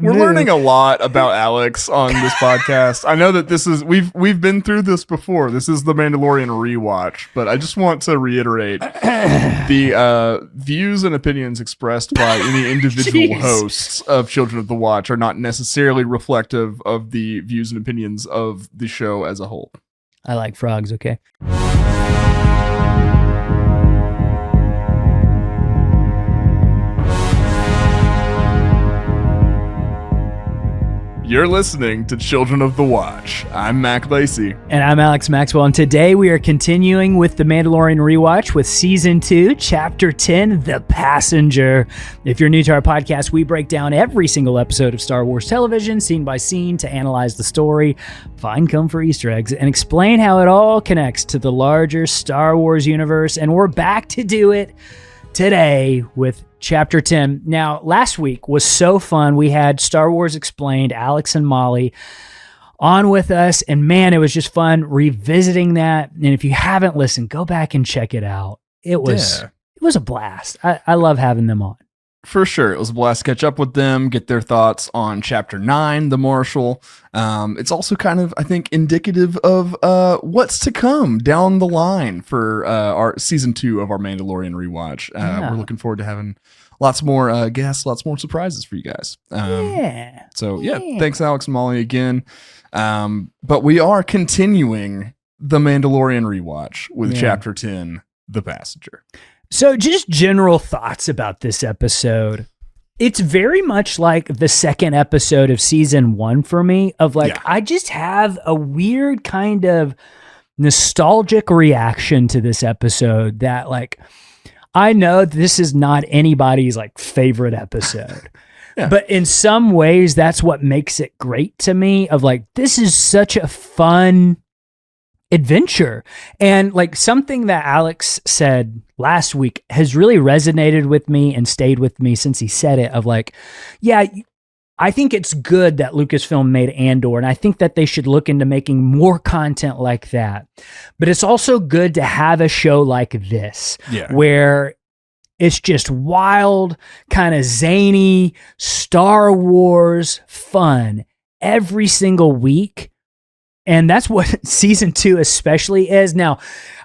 We're learning a lot about Alex on this podcast. I know that this is we've been through this before. This is the Mandalorian Rewatch, but I just want to reiterate the views and opinions expressed by any individual hosts of Children of the Watch are not necessarily reflective of the views and opinions of the show as a whole. I like frogs, okay? You're listening to Children of the Watch. I'm Mac Lacey. And I'm Alex Maxwell. And today we are continuing with the Mandalorian Rewatch with Season 2, Chapter 10, The Passenger. If you're new to our podcast, we break down every single episode of Star Wars television, scene by scene, to analyze the story, find comfort Easter eggs, and explain how it all connects to the larger Star Wars universe. And we're back to do it today with Chapter 10. Now, last week was so fun. We had Star Wars Explained, Alex and Molly on with us, and man, it was just fun revisiting that. And if you haven't listened, go back and check it out. It was a blast. I love having them on. For sure. It was a blast to catch up with them, get their thoughts on Chapter 9, The Marshal. It's also kind of, I think, indicative of what's to come down the line for our Season 2 of our Mandalorian Rewatch. We're looking forward to having lots more guests, lots more surprises for you guys. So, thanks, Alex and Molly, again. But we are continuing the Mandalorian Rewatch with Chapter 10, The Passenger. So just general thoughts about this episode. It's very much like the second episode of Season 1 for me, of I just have a weird kind of nostalgic reaction to this episode that I know this is not anybody's favorite episode. But in some ways, that's what makes it great to me, of this is such a fun adventure. And something that Alex said last week has really resonated with me and stayed with me since he said it, of I think it's good that Lucasfilm made Andor, and I think that they should look into making more content like that. But it's also good to have a show like this, where it's just wild, kind of zany, Star Wars fun every single week. And that's what Season 2 especially is. Now,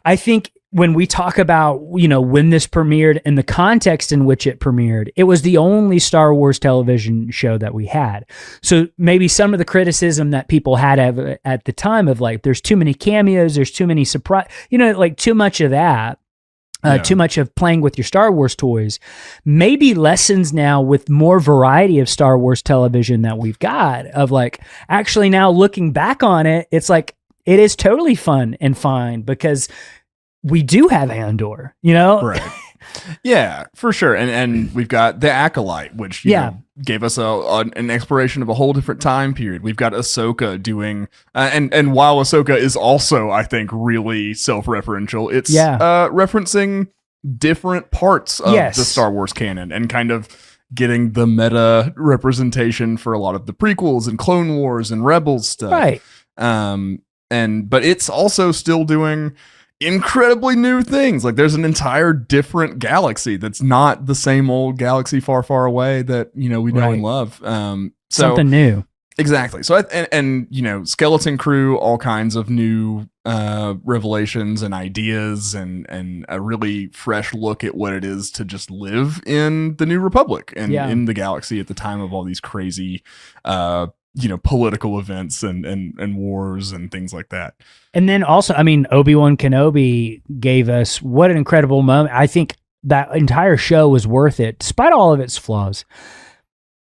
I think when we talk about, when this premiered and the context in which it premiered, it was the only Star Wars television show that we had. So maybe some of the criticism that people had at the time of there's too many cameos, there's too many surprise, too much of that. Too much of playing with your Star Wars toys, maybe lessons now with more variety of Star Wars television that we've got, of actually now looking back on it, it's it is totally fun and fine because we do have Andor, Right. Yeah, for sure. And we've got the Acolyte, which gave us an exploration of a whole different time period. We've got Ahsoka doing, and while Ahsoka is also, I think, really self-referential, it's referencing different parts of the Star Wars canon and kind of getting the meta representation for a lot of the prequels and Clone Wars and Rebels stuff. Right. But it's also still doing incredibly new things. There's an entire different galaxy that's not the same old galaxy far, far away that we know and love. Something new. Exactly. So and Skeleton Crew, all kinds of new revelations and ideas, and a really fresh look at what it is to just live in the New Republic and in the galaxy at the time of all these crazy political events and wars and things like that. And then also, Obi-Wan Kenobi gave us what an incredible moment. I think that entire show was worth it, despite all of its flaws,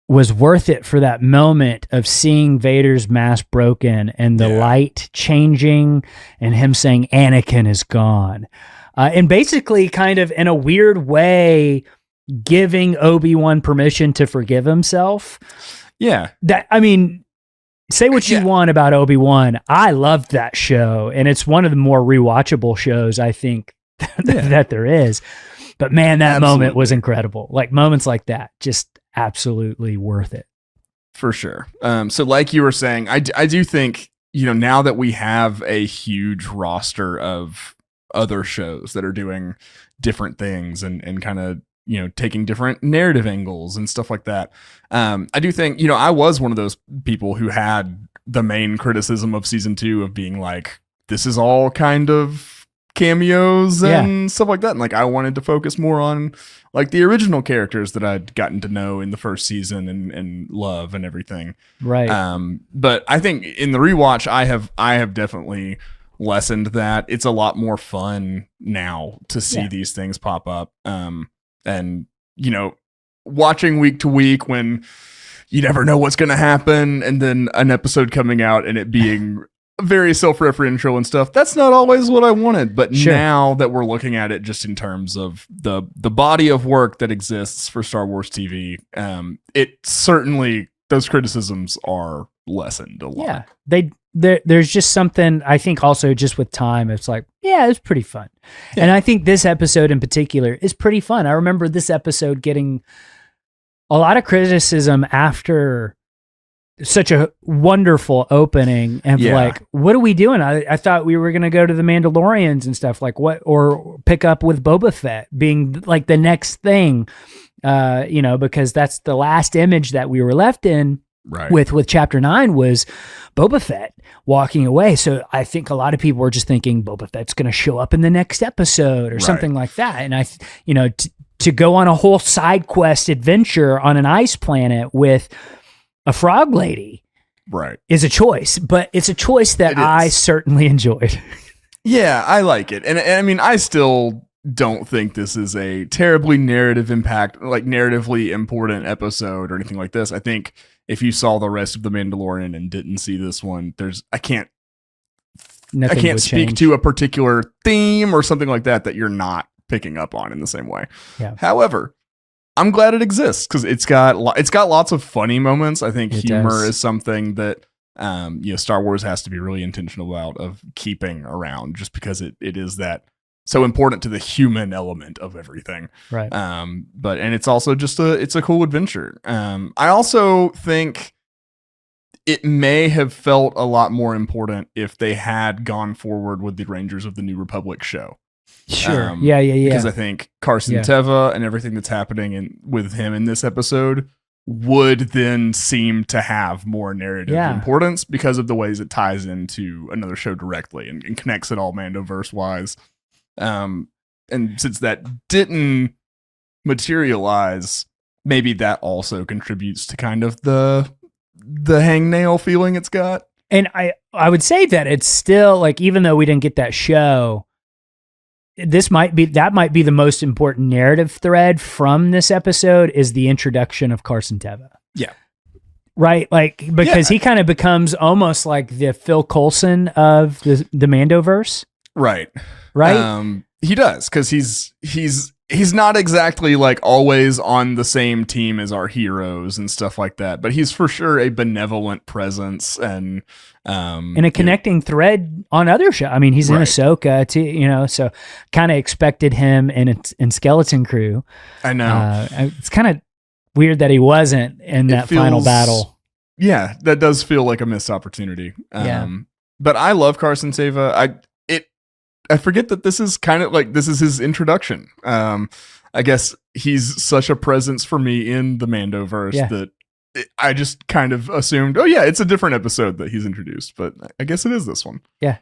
was worth it for that moment of seeing Vader's mask broken and the light changing and him saying Anakin is gone. And basically kind of in a weird way, giving Obi-Wan permission to forgive himself. Yeah. Say what you want about Obi-Wan. I loved that show, and it's one of the more rewatchable shows, I think, that there is. But man, that moment was incredible. Moments like that, just absolutely worth it. For sure. So like you were saying, I do think, now that we have a huge roster of other shows that are doing different things and kind of taking different narrative angles and stuff like that. I do think, I was one of those people who had the main criticism of season 2 of being like, this is all kind of cameos and stuff like that. And like, I wanted to focus more on like the original characters that I'd gotten to know in the first season and love and everything. Right. But I think in the rewatch, I have definitely lessened that. It's a lot more fun now to see these things pop up. And watching week to week when you never know what's going to happen, and then an episode coming out and it being very self-referential and stuff, that's not always what I wanted. But now that we're looking at it just in terms of the body of work that exists for Star Wars TV, it certainly, those criticisms are lessened a lot. Yeah, there's just something, I think also just with time, it's like, it's pretty fun. Yeah. And I think this episode in particular is pretty fun. I remember this episode getting a lot of criticism after such a wonderful opening, and like, what are we doing? I thought we were going to go to the Mandalorians and stuff, like what, or pick up with Boba Fett being like the next thing, because that's the last image that we were left in with chapter 9 was Boba Fett walking away. So I think a lot of people were just thinking Boba Fett's going to show up in the next episode or something like that. And to go on a whole side quest adventure on an ice planet with a frog lady is a choice, but it's a choice that I certainly enjoyed. Yeah, I like it. And I mean, I still don't think this is a terribly narratively important episode or anything like this. I think if you saw the rest of The Mandalorian and didn't see this one, I can't speak to a particular theme or something like that you're not picking up on in the same way. Yeah. However, I'm glad it exists because it's got lots of funny moments. I think humor is something that Star Wars has to be really intentional about of keeping around, just because it is that so important to the human element of everything. Right. And it's also just it's a cool adventure. I also think it may have felt a lot more important if they had gone forward with the Rangers of the New Republic show. Sure. Because I think Carson Teva and everything that's happening with him in this episode would then seem to have more narrative importance because of the ways it ties into another show directly and connects it all Mandoverse wise. And since that didn't materialize, maybe that also contributes to kind of the hangnail feeling it's got. And I would say that it's still like, even though we didn't get that show, that might be the most important narrative thread from this episode is the introduction of Carson Teva. Yeah. Right? Like, because he kind of becomes almost like the Phil Coulson of the Mandoverse. Right. Right. He does, because he's not exactly like always on the same team as our heroes and stuff like that, but he's for sure a benevolent presence and a connecting thread on other shows. I mean, he's in Ahsoka too, so kind of expected him in Skeleton Crew. I know. It's kind of weird that he wasn't in that final battle. Yeah, that does feel like a missed opportunity. But I love Carson Teva. I forget that this is kind of like, this is his introduction. I guess he's such a presence for me in the Mandoverse that I just kind of assumed, it's a different episode that he's introduced, but I guess it is this one. Yeah,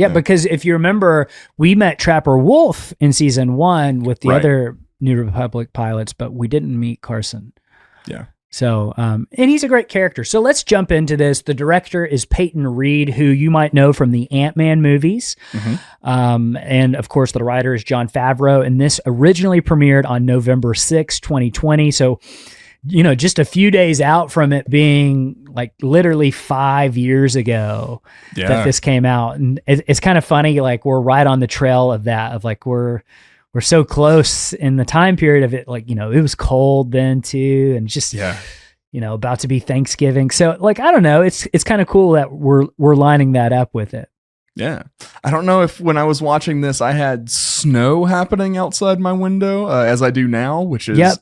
because if you remember, we met Trapper Wolf in season 1 with the other New Republic pilots, but we didn't meet Carson. Yeah. So, and he's a great character. So let's jump into this. The director is Peyton Reed, who you might know from the Ant-Man movies. Mm-hmm. And of course, the writer is Jon Favreau. And this originally premiered on November 6, 2020. So, just a few days out from it being like literally 5 years ago that this came out. And it's kind of funny. Like, we're right on the trail of that, of like, we're so close in the time period of it. Like, it was cold then too. And just, about to be Thanksgiving. So like, I don't know. It's kind of cool that we're lining that up with it. Yeah. I don't know if when I was watching this, I had snow happening outside my window as I do now, which is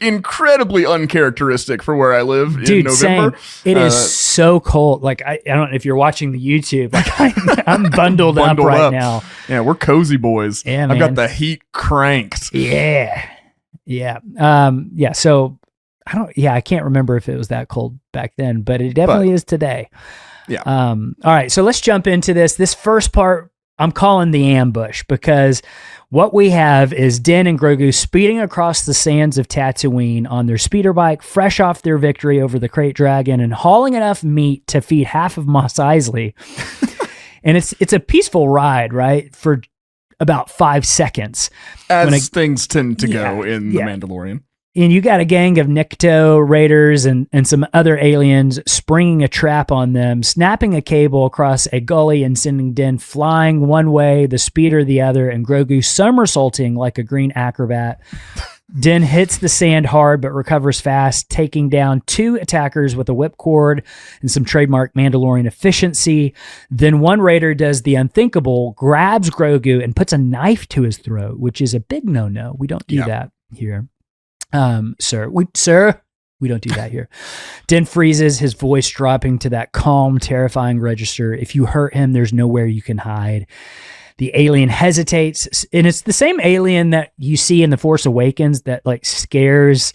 incredibly uncharacteristic for where I live in November. Same. It is so cold. Like, I don't know if you're watching the YouTube, like I'm bundled up right now. Yeah, we're cozy boys. Yeah, I've got the heat cranked. Yeah. Yeah. Yeah. So I can't remember if it was that cold back then, but it definitely is today. Yeah. All right. So let's jump into this. This first part, I'm calling the ambush, because what we have is Din and Grogu speeding across the sands of Tatooine on their speeder bike, fresh off their victory over the Krayt Dragon, and hauling enough meat to feed half of Mos Eisley. And it's a peaceful ride, right? For about 5 seconds. As things tend to go in The Mandalorian. And you got a gang of Nikto raiders and some other aliens springing a trap on them, snapping a cable across a gully and sending Din flying one way, the speeder the other, and Grogu somersaulting like a green acrobat. Din hits the sand hard but recovers fast, taking down 2 attackers with a whipcord and some trademark Mandalorian efficiency. Then one raider does the unthinkable, grabs Grogu and puts a knife to his throat, which is a big no-no. We don't do that here. Sir, we don't do that here. Din freezes, his voice dropping to that calm, terrifying register. If you hurt him, there's nowhere you can hide. The alien hesitates, and it's the same alien that you see in The Force Awakens that like scares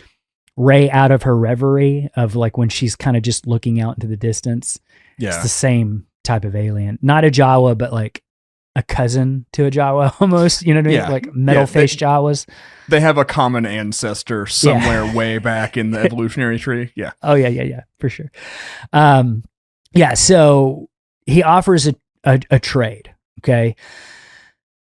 Rey out of her reverie of like when she's kind of just looking out into the distance. Yeah. It's the same type of alien. Not a Jawa, but like a cousin to a Jawa almost, you know what I mean? Yeah. Like metal-faced Jawas. They have a common ancestor somewhere way back in the evolutionary tree. Yeah. Oh, yeah, for sure. So he offers a trade, okay?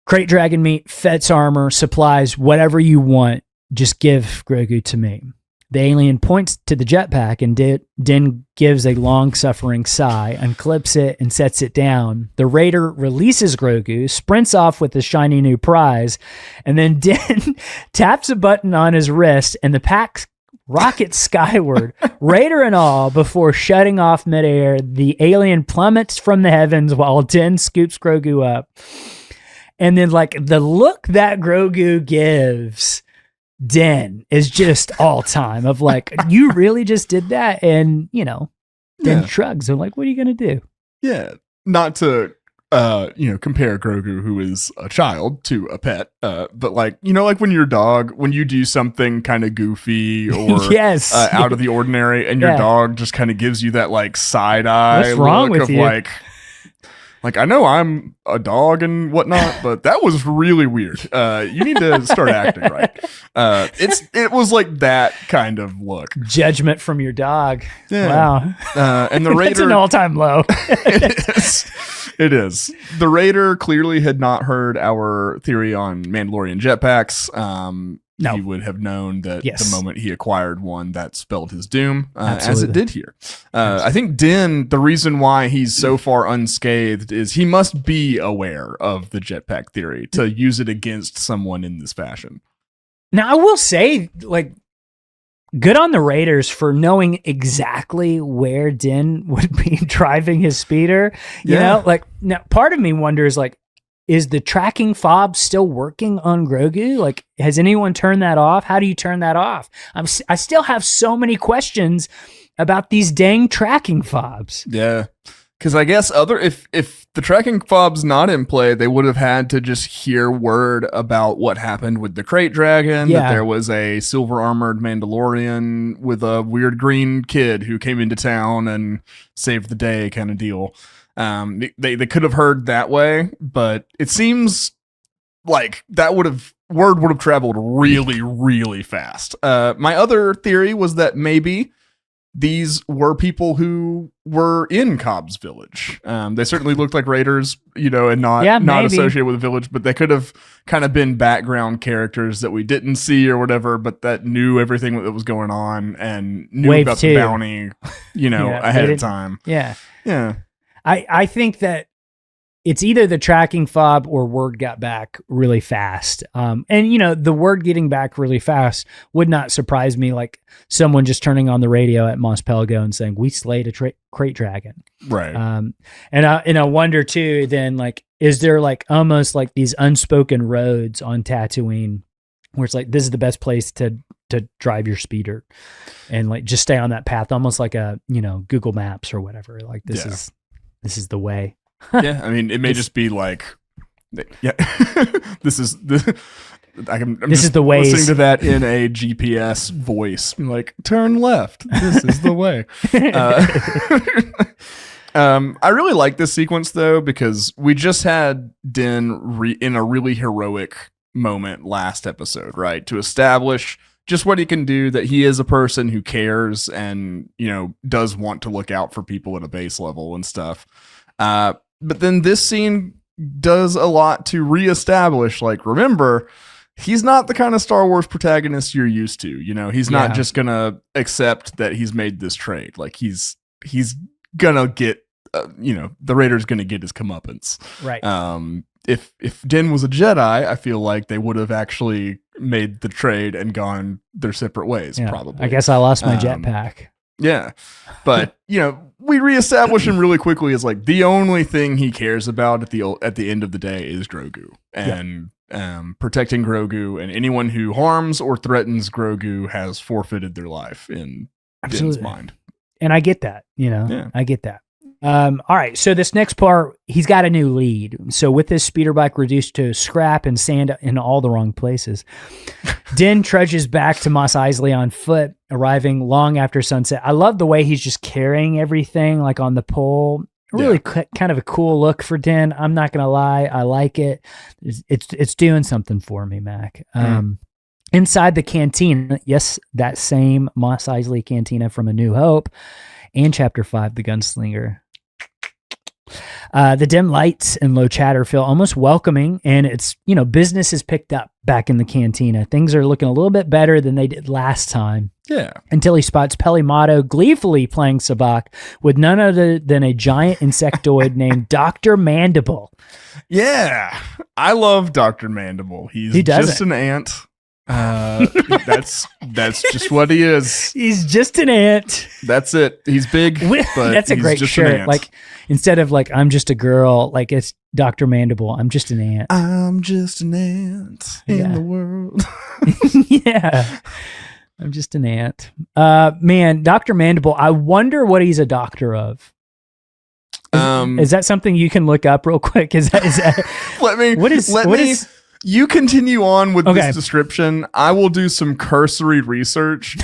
Krayt Dragon meat, Fett's armor, supplies, whatever you want, just give Grogu to me. The alien points to the jetpack, and Din gives a long-suffering sigh, unclips it, and sets it down. The raider releases Grogu, sprints off with the shiny new prize, and then Din taps a button on his wrist, and the pack rockets skyward, raider and all, before shutting off midair. The alien plummets from the heavens while Din scoops Grogu up. And then, like, the look that Grogu gives Din is just all time of like, you really just did that? And, you know, Din shrugs. I'm like, what are you going to do? Yeah. Not to, compare Grogu, who is a child, to a pet. But like, like when your dog, when you do something kind of goofy or out of the ordinary and your dog just kind of gives you that like side eye What's wrong with of you? Like, I know I'm a dog and whatnot, but that was really weird. You need to start acting right. It was like that kind of look. Judgment from your dog. Yeah. Wow. And the raider, it's an all-time low. It is. The raider clearly had not heard our theory on Mandalorian jetpacks. No. He would have known that the moment he acquired one, that spelled his doom, as it did here. I think Din, the reason why he's so far unscathed is he must be aware of the jetpack theory to use it against someone in this fashion. Now, I will say, like, good on the Raiders for knowing exactly where Din would be driving his speeder. You know, like, now part of me wonders, like, is the tracking fob still working on Grogu? Like, has anyone turned that off? How do you turn that off? I still have so many questions about these dang tracking fobs. Yeah. Because I guess if the tracking fob's not in play, they would have had to just hear word about what happened with the Krayt Dragon, that there was a silver armored Mandalorian with a weird green kid who came into town and saved the day kind of deal. They could have heard that way, but it seems like that word would have traveled really, really fast. My other theory was that maybe these were people who were in Cobb's village. They certainly looked like raiders, and not associated with the village, but they could have kind of been background characters that we didn't see or whatever, but that knew everything that was going on and knew Wave about 2. the bounty, ahead of time. Yeah. Yeah. I think that it's either the tracking fob or word got back really fast. And the word getting back really fast would not surprise me, like someone just turning on the radio at Mos Pelgo and saying, we slayed a Krayt Dragon. Right. And I wonder too, then, like, is there like almost like these unspoken roads on Tatooine where it's like, this is the best place to drive your speeder and like just stay on that path, almost like a, Google Maps or whatever. Like this is the way. Yeah, I mean, it may just be like, this is This is the way. Listening to that in a GPS voice, I'm like, turn left. This is the way. I really like this sequence though, because we just had Din in a really heroic moment last episode, right? To establish just what he can do, that he is a person who cares and, does want to look out for people at a base level and stuff. But then this scene does a lot to reestablish, like, remember, he's not the kind of Star Wars protagonist you're used to. He's not just gonna accept that he's made this trade. Like, he's gonna get, the Raider's gonna get his comeuppance. Right. If Din was a Jedi, I feel like they would have actually made the trade and gone their separate ways, probably. I guess I lost my jetpack. Yeah. But, we reestablish him really quickly as like the only thing he cares about at the end of the day is Grogu. And protecting Grogu, and anyone who harms or threatens Grogu has forfeited their life in Din's mind. And I get that, I get that. All right. So this next part, he's got a new lead. So with his speeder bike reduced to scrap and sand in all the wrong places, Din trudges back to Mos Eisley on foot, arriving long after sunset. I love the way he's just carrying everything like on the pole. Really kind of a cool look for Din. I'm not going to lie. I like it. It's doing something for me, Mac. Inside the cantina, yes, that same Mos Eisley cantina from A New Hope and Chapter 5, The Gunslinger. The dim lights and low chatter feel almost welcoming, and it's, business is picked up back in the cantina. Things are looking a little bit better than they did last time. Yeah. Until he spots Pelimato gleefully playing sabacc with none other than a giant insectoid named Dr. Mandible. Yeah. I love Dr. Mandible. He just an ant. That's just what he is. He's just an ant. That's it. He's big, but that's a he's great just shirt. Like, instead of like, I'm just a girl, like it's Dr. Mandible. I'm just an ant. I'm just an ant in the world. Yeah. I'm just an ant. Man, Dr. Mandible, I wonder what he's a doctor of. Is that something you can look up real quick? Is that you continue on with this description. I will do some cursory research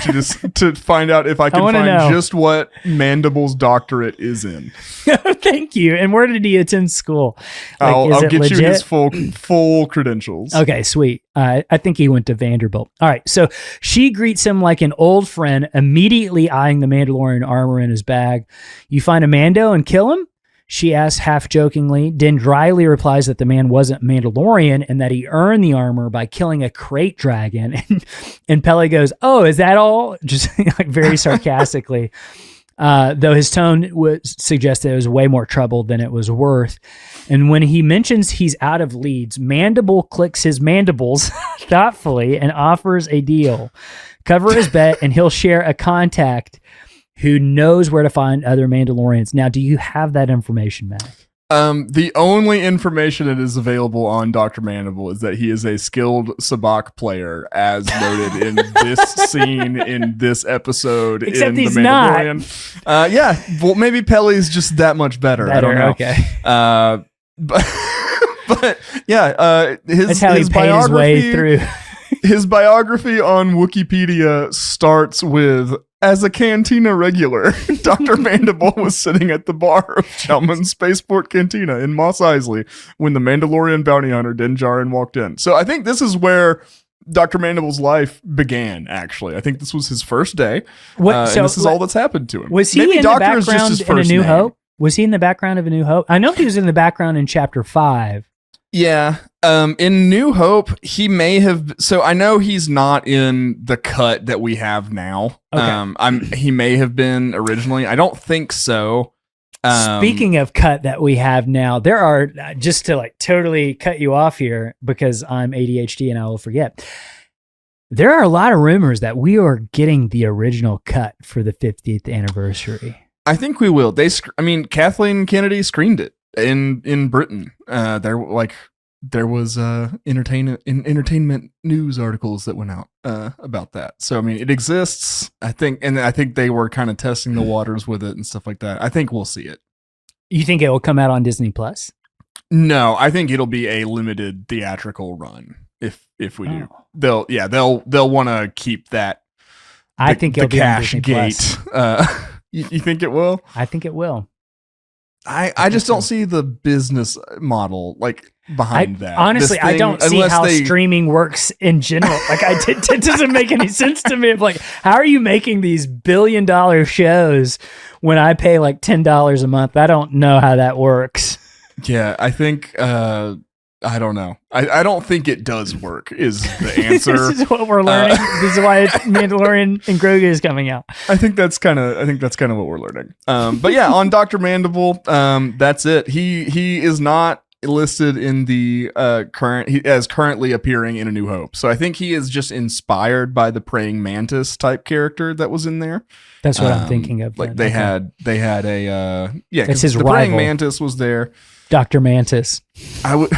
to find out if I can find just what Mandible's doctorate is in. Thank you. And where did he attend school? Like, I'll get legit? You his full credentials. Okay, sweet. I think he went to Vanderbilt. All right. So she greets him like an old friend, immediately eyeing the Mandalorian armor in his bag. You find a Mando and kill him? She asks half jokingly. Din dryly replies that the man wasn't Mandalorian and that he earned the armor by killing a crate dragon. And Peli goes, "Oh, is that all?" Just like very sarcastically. Though his tone would suggest that it was way more trouble than it was worth. And when he mentions he's out of leads, Mandible clicks his mandibles thoughtfully and offers a deal. Cover his bet and he'll share a contact who knows where to find other Mandalorians. Now, do you have that information, Matt? The only information that is available on Dr. Mandible is that he is a skilled sabacc player, as noted in this scene in this episode. Except in he's The Mandalorian. Not. Yeah, well, maybe Peli's just that much better. I don't know. Okay. But yeah, that's how he paid his way through. His biography on Wikipedia starts with, as a cantina regular, Dr. Mandible was sitting at the bar of Chalmun's Spaceport Cantina in Mos Eisley when the Mandalorian bounty hunter Din Djarin walked in. So I think this is where Dr. Mandible's life began, actually. I think this was his first day. And this is all that's happened to him. Was he in the background in A New Hope? Was he in the background of A New Hope? I know he was in the background in Chapter 5. Yeah. In New Hope, he may have. So I know he's not in the cut that we have now. Okay. He may have been originally. I don't think so. Speaking of cut that we have now, there are, just to like totally cut you off here because I'm ADHD and I will forget. There are a lot of rumors that we are getting the original cut for the 50th anniversary. I think we will. Kathleen Kennedy screened it in Britain. There was entertainment news articles that went out about that. So it exists, I think, and I think they were kind of testing the waters with it and stuff like that. I think we'll see it. You think it will come out on Disney Plus? No, I think it'll be a limited theatrical run. if we do. They'll want to keep that. I think it'll the be on cash Disney gate. You think it will? I think it will. I just don't see the business model like behind that. Honestly, I don't see how streaming works in general. Like, it doesn't make any sense to me. Of like, how are you making these billion-dollar shows when I pay like $10 a month? I don't know how that works. Yeah, I think I don't know. I don't think it does work. Is the answer? This is what we're learning. This is why Mandalorian and Grogu is coming out. I think that's kind of what we're learning. But yeah, on Dr. Mandible, that's it. He is not listed in the currently appearing in A New Hope. So I think he is just inspired by the praying mantis type character that was in there. That's what I'm thinking of. Like they had a it's his the rival. praying mantis was there. Dr. Mantis. I would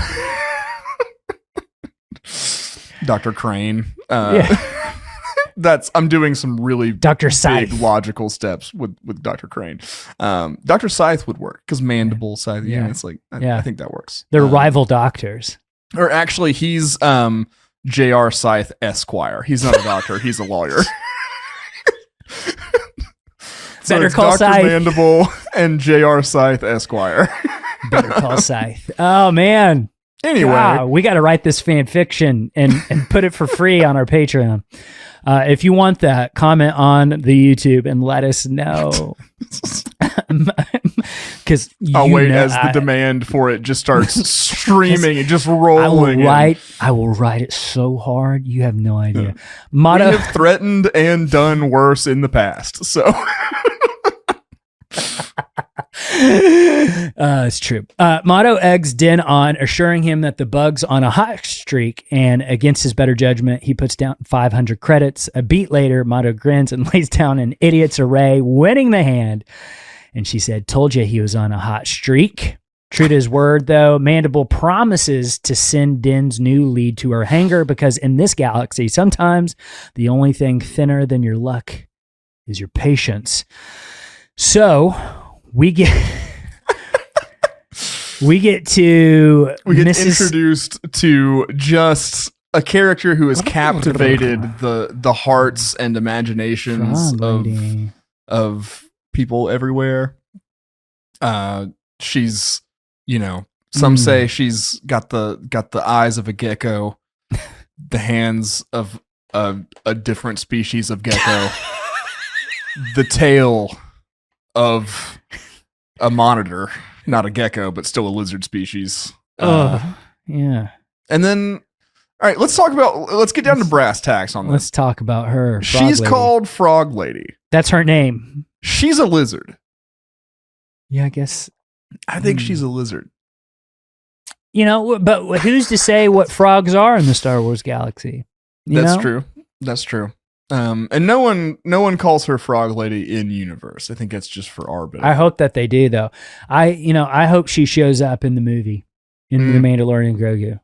Dr. Crane. I'm doing some really Dr. Scythe. big logical steps with Dr. Crane. Dr. Scythe would work because mandible scythe. Yeah, it's like I think that works. They're rival doctors. Or actually, he's J.R. Scythe Esquire. He's not a doctor. He's a lawyer. So Better it's Call Dr. Scythe. Mandible and J.R. Scythe Esquire. Better Call Scythe. Oh man. Anyway, wow, we got to write this fan fiction and put it for free on our Patreon. If you want that, comment on the YouTube and let us know. Because I'll wait as the demand for it just starts streaming and just rolling. I will write it so hard you have no idea. Motto, we have threatened and done worse in the past, so. It's true. Motto eggs Din on, assuring him that the bug's on a hot streak, and against his better judgment, he puts down 500 credits. A beat later, Motto grins and lays down an idiot's array, winning the hand. And she said, "Told you he was on a hot streak." True to his word, though, Mandible promises to send Din's new lead to her hangar because in this galaxy, sometimes the only thing thinner than your luck is your patience. So we get introduced to just a character who has captivated the hearts and imaginations of people everywhere. She's, some say she's got the eyes of a gecko, the hands of a different species of gecko, the tail of a monitor, not a gecko, but still a lizard species. Yeah. And then, all right, let's get down to brass tacks on this. Let's talk about her. She's called Frog Lady. That's her name. She's a lizard. Yeah, I guess. I think she's a lizard. But who's to say what frogs are in the Star Wars galaxy? True. That's true. And no one calls her Frog Lady in universe. I think that's just for our benefit. I hope that they do, though. I hope she shows up in the movie in The Mandalorian Grogu.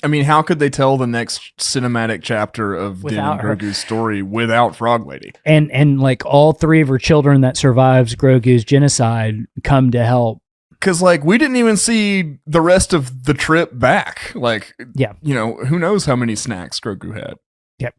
I mean, how could they tell the next cinematic chapter of Din and Grogu's story without Frog Lady? And like all three of her children that survives Grogu's genocide come to help. Because we didn't even see the rest of the trip back. Who knows how many snacks Grogu had? Yep.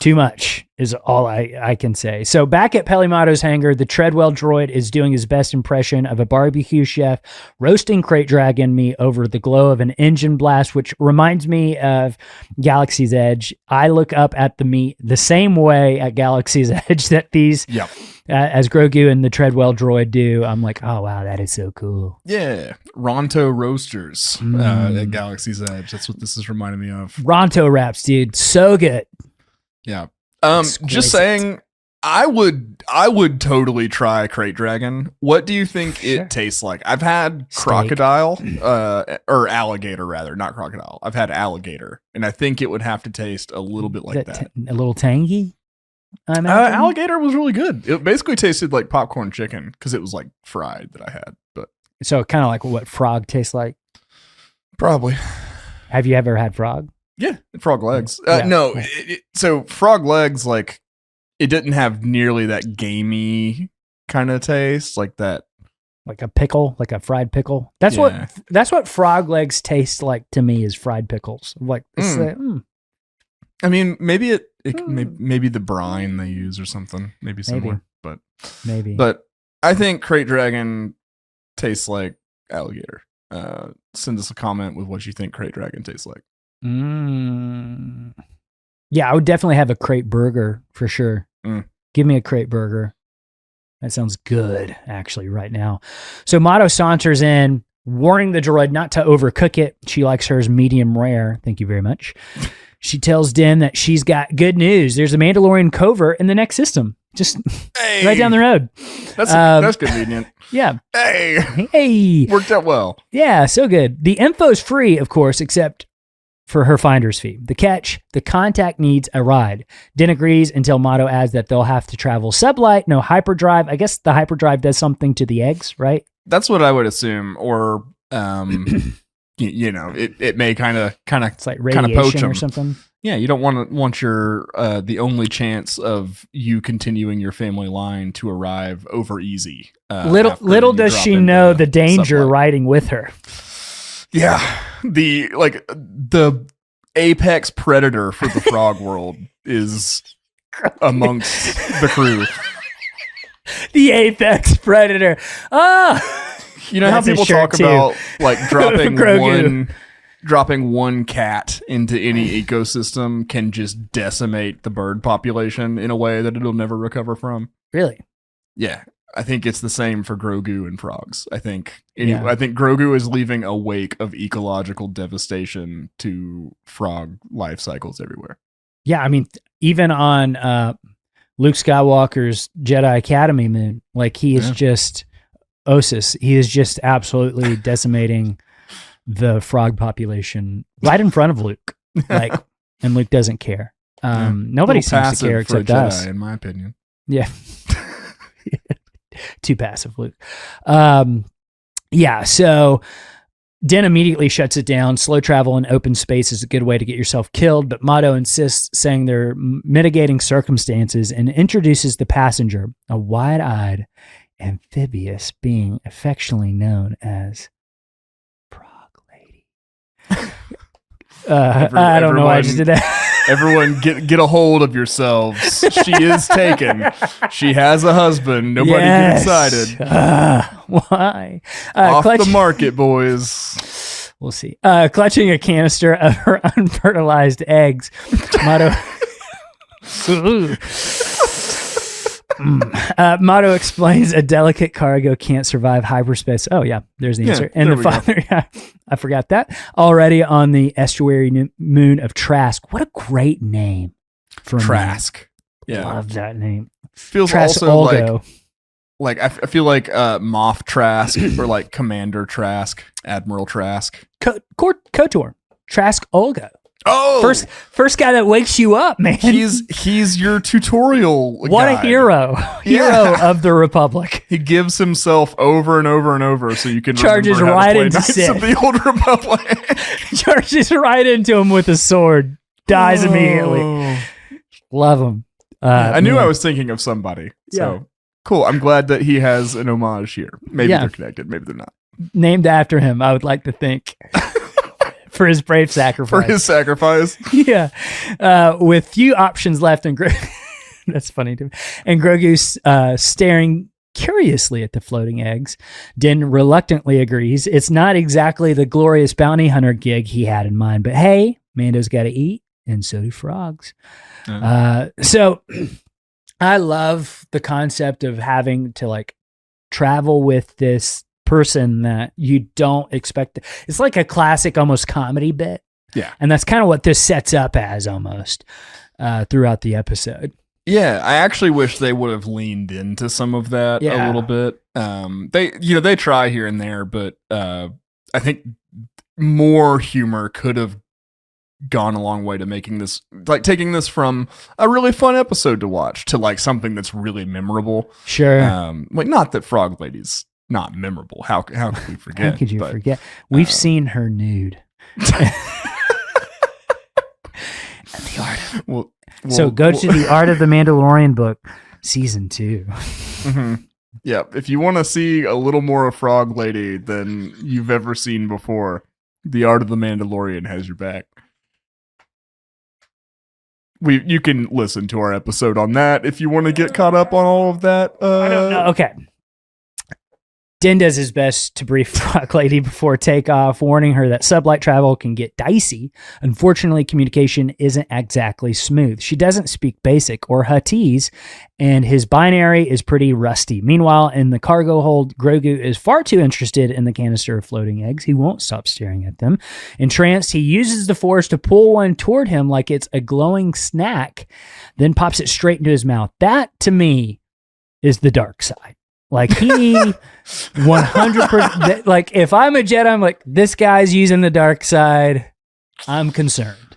Too much is all I can say. So back at Pelimato's hangar, the Treadwell droid is doing his best impression of a barbecue chef roasting crate dragon meat over the glow of an engine blast, which reminds me of Galaxy's Edge. I look up at the meat the same way at Galaxy's Edge that these, as Grogu and the Treadwell droid do. I'm like, oh, wow, that is so cool. Yeah. Ronto Roasters at Galaxy's Edge. That's what this is reminding me of. Ronto wraps, dude. So good. Yeah. Just saying, I would totally try crate dragon. What do you think it tastes like? I've had crocodile, or alligator rather, not crocodile. I've had alligator, and I think it would have to taste a little bit like that. A little tangy? Alligator was really good. It basically tasted like popcorn chicken because it was fried that I had. But so kind of like what frog tastes like? Probably. Have you ever had frog? Yeah, frog legs. No, so frog legs, it didn't have nearly that gamey kind of taste, like that like a pickle, like a fried pickle. That's what frog legs taste like to me, is fried pickles. Like, I mean, maybe maybe the brine they use or something, maybe similar, but I think Crate Dragon tastes like alligator. Send us a comment with what you think Crate Dragon tastes like. Yeah, I would definitely have a crate burger for sure. Give me a crate burger. That sounds good, actually, right now. So Motto saunters in, warning the droid not to overcook it. She likes hers medium rare. Thank you very much. She tells Din that she's got good news. There's a Mandalorian covert in the next system, just right down the road. That's convenient. Yeah. Hey. Worked out well. Yeah, so good. The info's free, of course, except for her finder's fee. The catch, the contact needs a ride. Din agrees until Motto adds that they'll have to travel sublight, no hyperdrive. I guess the hyperdrive does something to the eggs, right? That's what I would assume. Or, it may kind of it's like radiation poach them or something. Yeah, you don't want your the only chance of you continuing your family line to arrive over easy. Little does she know the danger riding with her. Yeah, the apex predator for the frog world is amongst the crew. The apex predator. You know how people talk about like dropping one cat into any ecosystem can just decimate the bird population in a way that it'll never recover from? Really? Yeah. I think it's the same for Grogu and frogs. I think Grogu is leaving a wake of ecological devastation to frog life cycles everywhere. Yeah, I mean, even on Luke Skywalker's Jedi Academy moon, like he is just Osis. He is just absolutely decimating the frog population right in front of Luke. Like, and Luke doesn't care. Nobody seems to care except us, in my opinion. Yeah. Too passive, Luke. So Din immediately shuts it down. Slow travel in open space is a good way to get yourself killed, but Motto insists, saying there are mitigating circumstances, and introduces the passenger, a wide-eyed amphibious being affectionately known as Frog Lady. I don't know why I just did that. Everyone get a hold of yourselves. She is taken. She has a husband. Nobody get excited. Why? Off the market, boys. We'll see. Clutching a canister of her unfertilized eggs, Motto... Motto explains a delicate cargo can't survive hyperspace. Oh yeah, there's the answer. And the father, I forgot that. Already on the estuary moon of Trask. What a great name for Trask. Yeah, love that name. Feels Trask also Olgo. like I feel like Moff Trask or like Commander Trask, Admiral Trask, KOTOR, Trask Olgo. Oh, first guy that wakes you up, man. He's your tutorial What guide. A hero of the Republic. He gives himself over and over and over so you can charges right into Sith of the Old Republic. Charges right into him with a sword. Dies immediately. Love him. I knew I was thinking of somebody. So cool. I'm glad that he has an homage here. Maybe they're connected. Maybe they're not. Named after him, I would like to think. For his brave sacrifice. Yeah. With few options left, and that's funny too. And Grogu's staring curiously at the floating eggs. Din reluctantly agrees. It's not exactly the glorious bounty hunter gig he had in mind, but hey, Mando's got to eat, and so do frogs. So I love the concept of having to like travel with this person that you don't expect. It's like a classic almost comedy bit. Yeah. And that's kind of what this sets up as almost throughout the episode. Yeah, I actually wish they would have leaned into some of that a little bit. They try here and there, but I think more humor could have gone a long way to making this, like taking this from a really fun episode to watch to like something that's really memorable. Sure. Like not that Frog Lady's not memorable. How could we forget? How could you forget? We've seen her nude. The art. So go to the Art of the Mandalorian book, season 2. Mm-hmm. Yeah, if you want to see a little more of Frog Lady than you've ever seen before, The Art of the Mandalorian has your back. You can listen to our episode on that if you want to get caught up on all of that. I don't know. Okay. Din does his best to brief Frog Lady before takeoff, warning her that sublight travel can get dicey. Unfortunately, communication isn't exactly smooth. She doesn't speak Basic or Huttese, and his binary is pretty rusty. Meanwhile, in the cargo hold, Grogu is far too interested in the canister of floating eggs. He won't stop staring at them. Entranced, he uses the Force to pull one toward him like it's a glowing snack, then pops it straight into his mouth. That, to me, is the dark side. Like he 100%, like if I'm a Jedi, I'm like, this guy's using the dark side. I'm concerned.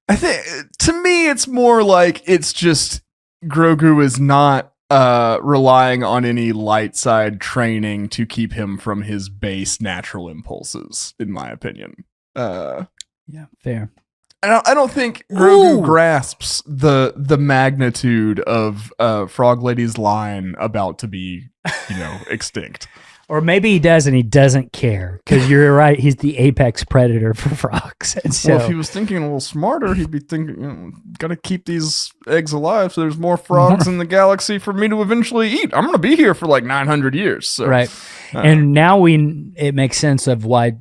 I think to me, it's more like it's just Grogu is not relying on any light side training to keep him from his base natural impulses, in my opinion. Yeah, fair. I don't think Grogu grasps the magnitude of Frog Lady's line about to be, extinct. Or maybe he does and he doesn't care, because you're right. He's the apex predator for frogs. And so, well, if he was thinking a little smarter, he'd be thinking, got to keep these eggs alive so there's more frogs in the galaxy for me to eventually eat. I'm going to be here for like 900 years. So, right. And now it makes sense of why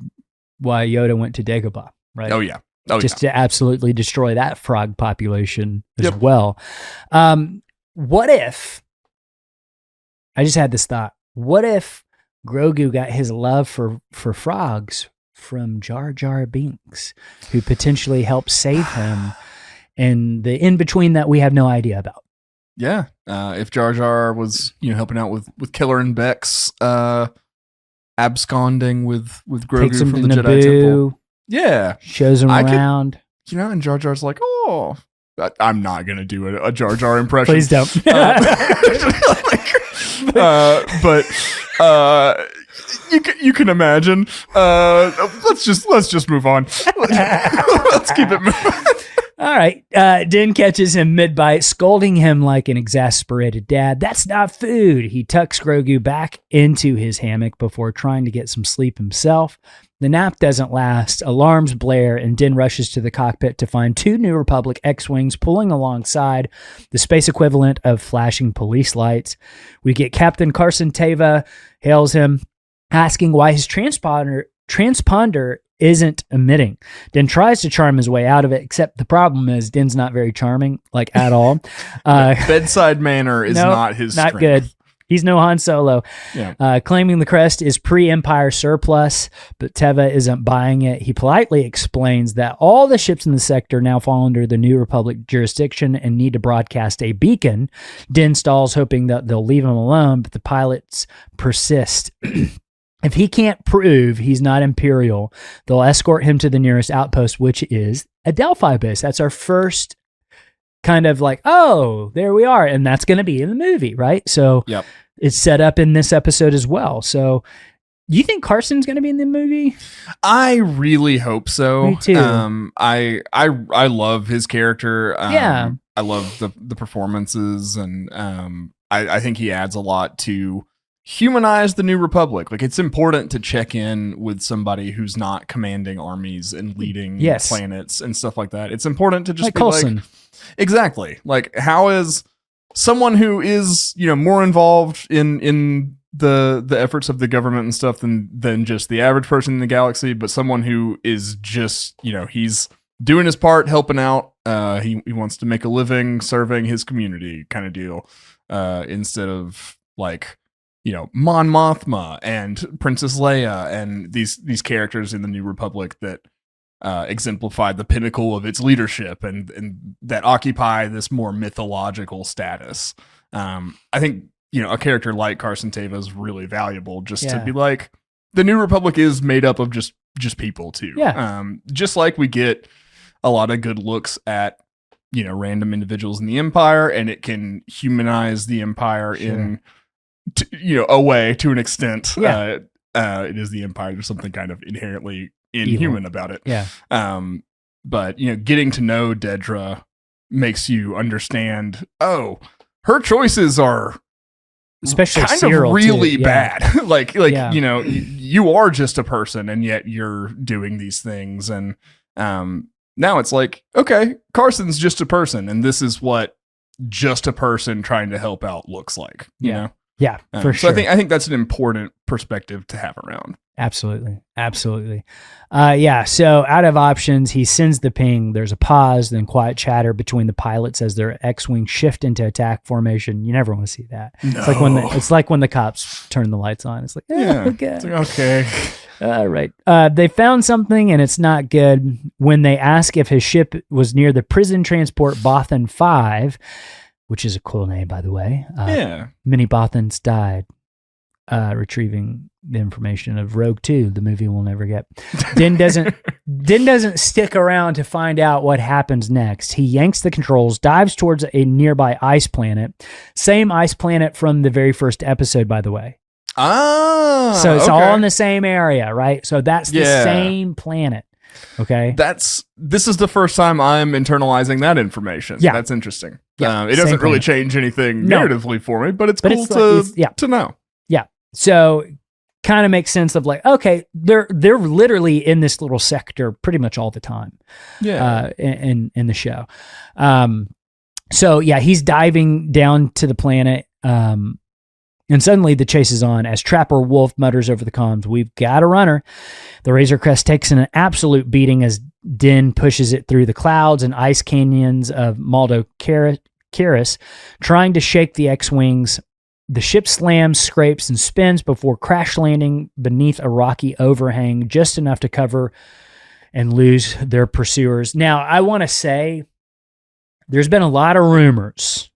Yoda went to Dagobah, right? Oh, yeah. Just to absolutely destroy that frog population as well. What if, I just had this thought, what if Grogu got his love for frogs from Jar Jar Binks, who potentially helped save him, and the in-between that we have no idea about? Yeah. If Jar Jar was, helping out with Killer and Bex, absconding with Grogu from the Jedi Temple. Yeah. Shows him around. And Jar Jar's like, oh, I'm not going to do a Jar Jar impression. Please don't. But you can imagine. Let's just move on. Let's keep it moving. All right. Din catches him mid-bite, scolding him like an exasperated dad. That's not food. He tucks Grogu back into his hammock before trying to get some sleep himself. The nap doesn't last. Alarms blare, and Din rushes to the cockpit to find 2 New Republic X-Wings pulling alongside, the space equivalent of flashing police lights. We get Captain Carson Teva hails him, asking why his transponder isn't emitting. Din tries to charm his way out of it, except the problem is Din's not very charming, like at all. Bedside manner is not his not strength. Good. He's no Han Solo. Yeah. Claiming the crest is pre-Empire surplus, but Teva isn't buying it. He politely explains that all the ships in the sector now fall under the New Republic jurisdiction and need to broadcast a beacon. Din stalls, hoping that they'll leave him alone, but the pilots persist. If he can't prove he's not Imperial, they'll escort him to the nearest outpost, which is a Delphi base. That's our first kind of like, oh, there we are. And that's going to be in the movie, right? So it's set up in this episode as well. So you think Carson's going to be in the movie? I really hope so. Me too. I love his character. Yeah. I love the performances, and I think he adds a lot to humanize the New Republic. Like, it's important to check in with somebody who's not commanding armies and leading planets and stuff like that. It's important to just like be Coulson. like, exactly. Like, how is someone who is, more involved in the efforts of the government and stuff than just the average person in the galaxy, but someone who is just, he's doing his part, helping out. He wants to make a living serving his community kind of deal, instead of like, Mon Mothma and Princess Leia and these characters in the New Republic that exemplify the pinnacle of its leadership and that occupy this more mythological status. I think, a character like Carson Teva is really valuable just to be like, the New Republic is made up of just people too. Yeah. Just like we get a lot of good looks at, random individuals in the Empire, and it can humanize the Empire in a way to an extent. It is the Empire. There's something kind of inherently inhuman about it. Yeah. But getting to know Dedra makes you understand, oh, her choices are especially kind Cyril, of really too. Yeah. bad. like Yeah. you know, you are just a person, and yet you're doing these things. And now it's like, okay, Carson's just a person, and this is what just a person trying to help out looks like. You know? Yeah, for sure. So I think that's an important perspective to have around. Absolutely. So out of options, he sends the ping. There's a pause, then quiet chatter between the pilots as their X-wing shift into attack formation. You never want to see that. No. It's like when the cops turn the lights on. It's like, okay. It's like, okay. All right. They found something, and it's not good. When they ask if his ship was near the prison transport Bothan 5, which is a cool name, by the way. Many Bothans died retrieving the information of Rogue 2, the movie we'll never get. Din doesn't stick around to find out what happens next. He yanks the controls, dives towards a nearby ice planet. Same ice planet from the very first episode, by the way. So it's all in the same area, right? So that's the same planet. Okay. This is the first time I'm internalizing that information. Yeah. That's interesting. Yeah, it doesn't really change anything narratively for me, but it's cool to know. Yeah. So kind of makes sense of like, okay, they're literally in this little sector pretty much all the time. Yeah. In the show. So yeah, he's diving down to the planet. And suddenly the chase is on as Trapper Wolf mutters over the comms, "We've got a runner." The Razor Crest takes an absolute beating as Din pushes it through the clouds and ice canyons of Maldo Caris, trying to shake the X-Wings. The ship slams, scrapes, and spins before crash landing beneath a rocky overhang, just enough to cover and lose their pursuers. Now, I want to say there's been a lot of rumors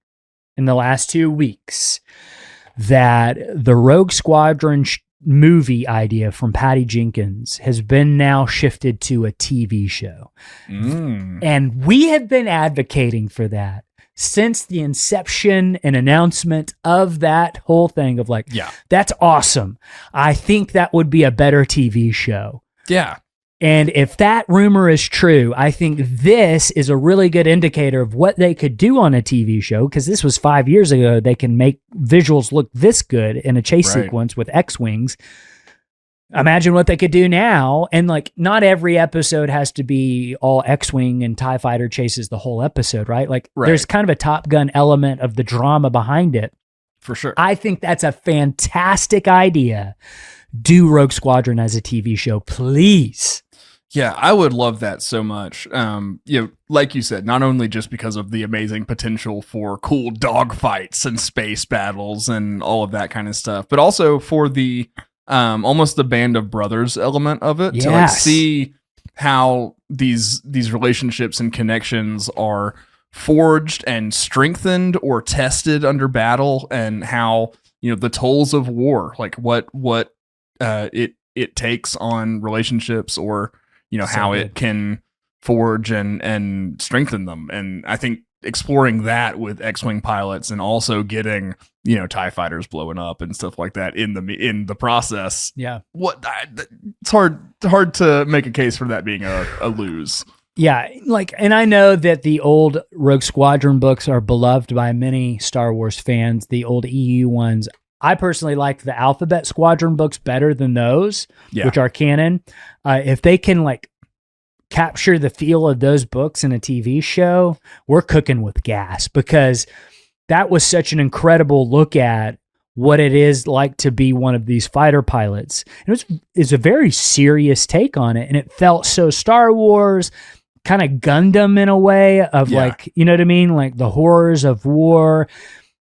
in the last 2 weeks that the Rogue Squadron movie idea from Patty Jenkins has been now shifted to a TV show. And we have been advocating for that since the inception and announcement of that whole thing of like, that's awesome. I think that would be a better TV show. Yeah. And if that rumor is true, I think this is a really good indicator of what they could do on a TV show, because this was 5 years ago. They can make visuals look this good in a chase sequence with X-Wings. Imagine what they could do now. And like, not every episode has to be all X-Wing and TIE fighter chases the whole episode, right? Like there's kind of a Top Gun element of the drama behind it. For sure. I think that's a fantastic idea. Do Rogue Squadron as a TV show, please. Yeah, I would love that so much. Like you said, not only just because of the amazing potential for cool dogfights and space battles and all of that kind of stuff, but also for the almost the band of brothers element of it, to like see how these relationships and connections are forged and strengthened or tested under battle, and how the tolls of war, like what it takes on relationships, or how it can forge and strengthen them. And I think exploring that with X-Wing pilots, and also getting TIE fighters blowing up and stuff like that in the process. Yeah, it's hard to make a case for that being a lose. Yeah, and I know that the old Rogue Squadron books are beloved by many Star Wars fans, the old EU ones. I personally like the Alphabet Squadron books better than those, which are canon. If they can capture the feel of those books in a TV show, we're cooking with gas, because that was such an incredible look at what it is like to be one of these fighter pilots. It's a very serious take on it, and it felt so Star Wars, kind of Gundam in a way of you know what I mean? Like the horrors of war,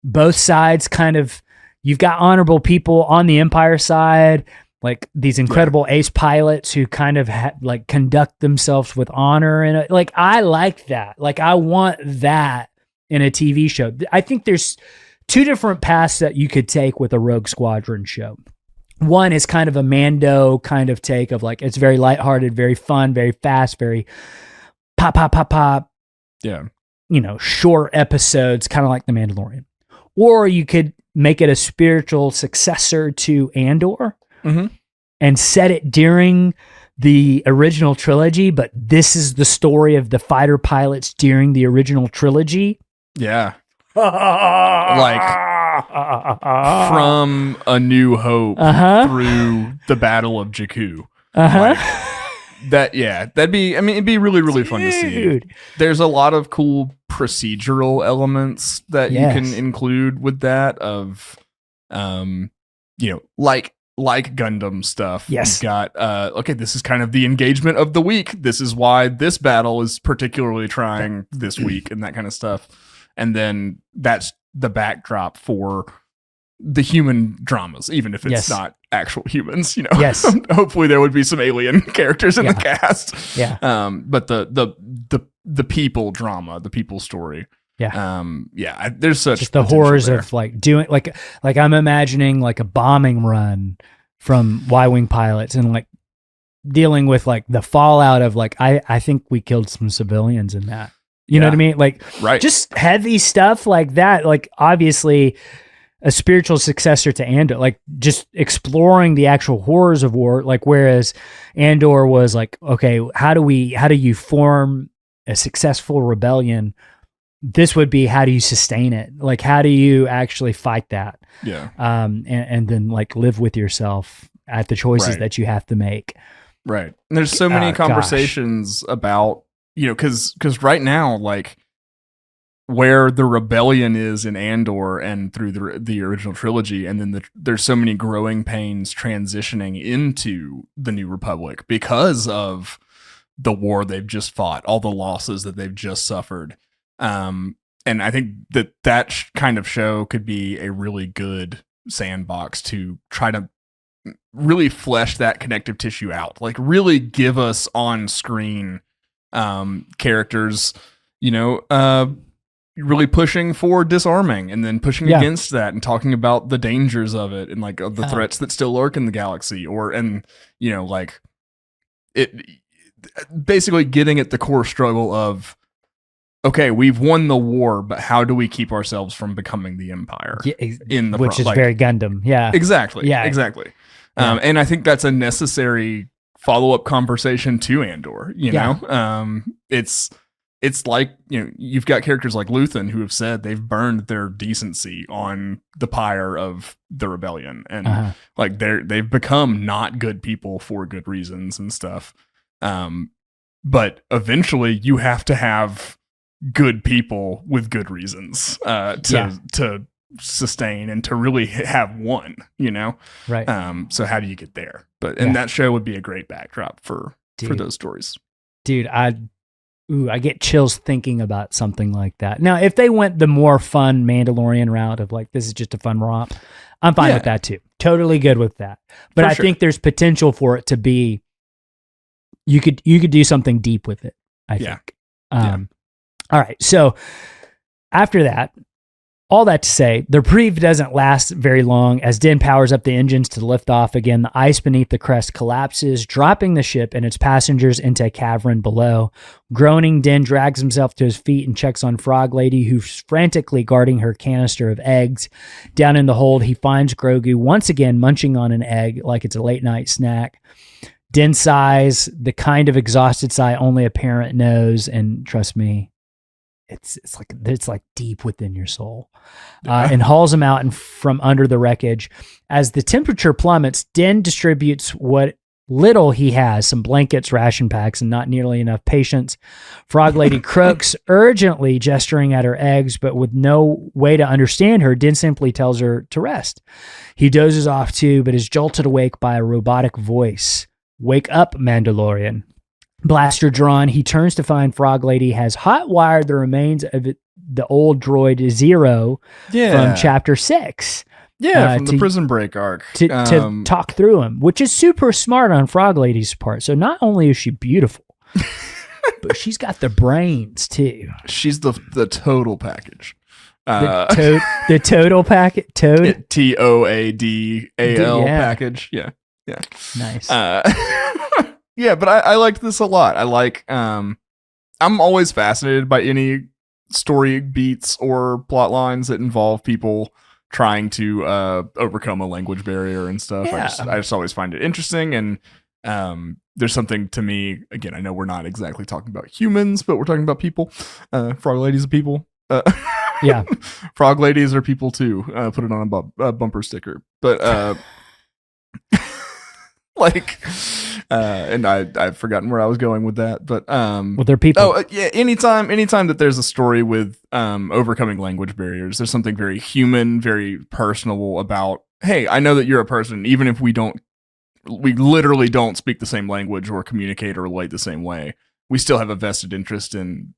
both sides kind of. You've got honorable people on the Empire side, like these incredible ace pilots who kind of conduct themselves with honor. And I like that. I want that in a TV show. I think there's two different paths that you could take with a Rogue Squadron show. One is kind of a Mando kind of take of it's very lighthearted, very fun, very fast, very pop, pop, pop, pop. Yeah. Short episodes, kind of like The Mandalorian. Or you could make it a spiritual successor to Andor and set it during the original trilogy, but this is the story of the fighter pilots during the original trilogy. Yeah. from A New Hope through the Battle of Jakku. That'd be, I mean, it'd be really, really fun to see. There's a lot of cool procedural elements that you can include with that of, like Gundam stuff. Yes. You've got, okay, this is kind of the engagement of the week. This is why this battle is particularly trying this week and that kind of stuff. And then that's the backdrop for the human dramas, even if it's not actual humans, Yes. Hopefully there would be some alien characters in the cast. Yeah. But the people drama, the people story. Yeah. There's such just the horrors of like doing like I'm imagining like a bombing run from Y-wing pilots and like dealing with like the fallout of like I think we killed some civilians in that. You know what I mean? Like just heavy stuff like that. Like obviously a spiritual successor to Andor, like just exploring the actual horrors of war. Like whereas Andor was like, okay, how do you form a successful rebellion? This would be, how do you sustain it? Like, how do you actually fight that? Yeah. And then like live with yourself at the choices that you have to make. Right. And there's so many conversations about, cause right now, like where the rebellion is in Andor and through the original trilogy. And then there's so many growing pains transitioning into the New Republic because of the war they've just fought, all the losses that they've just suffered. And I think that kind of show could be a really good sandbox to try to really flesh that connective tissue out, like really give us on screen characters, really pushing for disarming and then pushing against that and talking about the dangers of it and like the threats that still lurk in the galaxy like it basically getting at the core struggle of, okay, we've won the war, but how do we keep ourselves from becoming the Empire? Which is very Gundam. Yeah, exactly. Yeah, exactly. And I think that's a necessary follow-up conversation to Andor. It's like, you've got characters like Luthen who have said they've burned their decency on the pyre of the rebellion, and like they've become not good people for good reasons and stuff. But eventually, you have to have good people with good reasons to sustain and to really have one, right? So how do you get there? And that show would be a great backdrop for those stories. Dude, I get chills thinking about something like that. Now, if they went the more fun Mandalorian route of like, this is just a fun romp, I'm fine with that too. Totally good with that. But I think there's potential for it to be, you could do something deep with it, I think. All right. So after that, all that to say, the reprieve doesn't last very long as Din powers up the engines to lift off again. The ice beneath the crest collapses, dropping the ship and its passengers into a cavern below. Groaning, Din drags himself to his feet and checks on Frog Lady, who's frantically guarding her canister of eggs. Down in the hold, he finds Grogu once again munching on an egg like it's a late night snack. Din sighs, the kind of exhausted sigh only a parent knows, and trust me, it's like deep within your soul, and hauls him out and from under the wreckage. As the temperature plummets, Din distributes what little he has, some blankets, ration packs, and not nearly enough patience. Frog Lady croaks, urgently gesturing at her eggs, but with no way to understand her, Din simply tells her to rest. He dozes off too, but is jolted awake by a robotic voice. "Wake up, Mandalorian." Blaster drawn, he turns to find Frog Lady has hot-wired the remains of the old droid Zero from Chapter 6. From the Prison Break arc. To talk through him, which is super smart on Frog Lady's part. So not only is she beautiful, but she's got the brains, too. She's the total package. The total package? Toad? TOADAL package. Yeah. Nice. Yeah, but I liked this a lot. I like, I'm always fascinated by any story beats or plot lines that involve people trying to overcome a language barrier and stuff. Yeah. I just always find it interesting. And there's something to me, again, I know we're not exactly talking about humans, but we're talking about people. Frog Lady's a people. Yeah. Frog ladies are people too. Put it on a bumper sticker. But like, and I've forgotten where I was going with that. But well, they're people. Oh yeah. Anytime that there's a story with overcoming language barriers, there's something very human, very personal about. Hey, I know that you're a person, even if we literally don't speak the same language or communicate or relate the same way. We still have a vested interest in